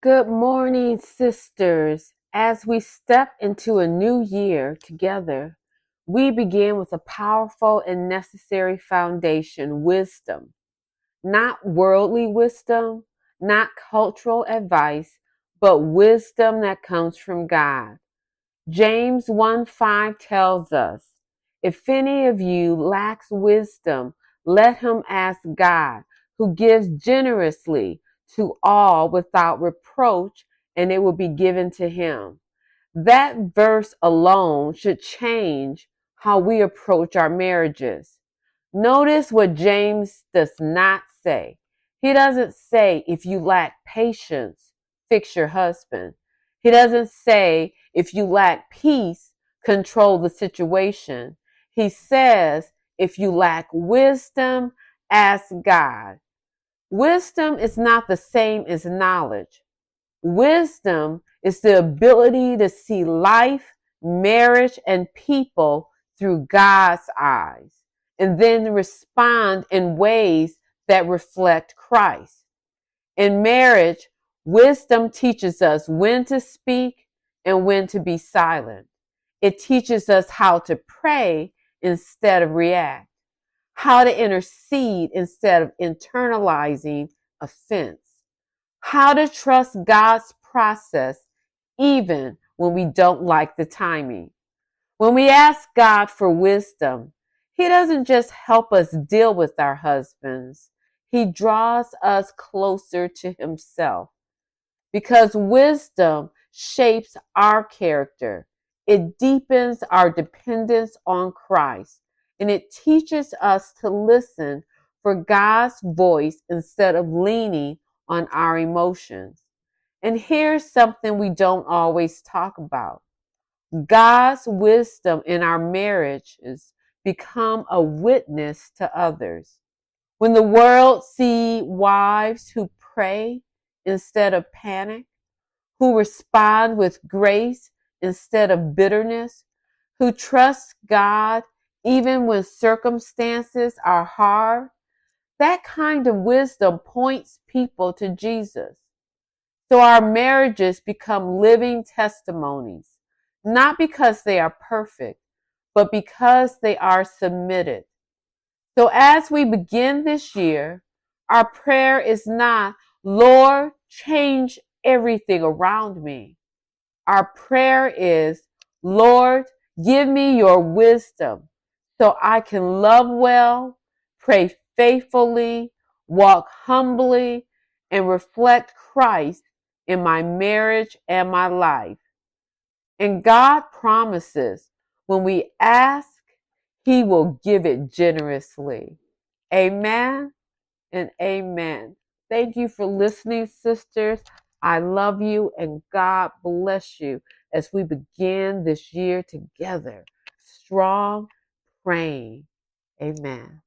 Good morning, sisters. As we step into a new year together, we begin with a powerful and necessary foundation, wisdom. Not worldly wisdom, not cultural advice, but wisdom that comes from God. James 1:5 tells us, if any of you lacks wisdom, let him ask God, who gives generously to all without reproach, and it will be given to him. That verse alone should change how we approach our marriages. Notice what James does not say. He doesn't say, if you lack patience, fix your husband. He doesn't say, if you lack peace, control the situation. He says, if you lack wisdom, ask God. Wisdom is not the same as knowledge. Wisdom is the ability to see life, marriage, and people through God's eyes, and then respond in ways that reflect Christ. In marriage, wisdom teaches us when to speak and when to be silent. It teaches us how to pray instead of react, how to intercede instead of internalizing offense, how to trust God's process even when we don't like the timing. When we ask God for wisdom, He doesn't just help us deal with our husbands, He draws us closer to Himself. Because wisdom shapes our character, it deepens our dependence on Christ, and it teaches us to listen for God's voice instead of leaning on our emotions. And here's something we don't always talk about. God's wisdom in our marriages become a witness to others. When the world sees wives who pray instead of panic, who respond with grace instead of bitterness, who trust God even when circumstances are hard, that kind of wisdom points people to Jesus. So our marriages become living testimonies, not because they are perfect, but because they are submitted. So as we begin this year, our prayer is not, Lord, change everything around me. Our prayer is, Lord, give me your wisdom so I can love well, pray faithfully, walk humbly, and reflect Christ in my marriage and my life. And God promises when we ask, He will give it generously. Amen and amen. Thank you for listening, sisters. I love you and God bless you as we begin this year together, strong, praying. Amen.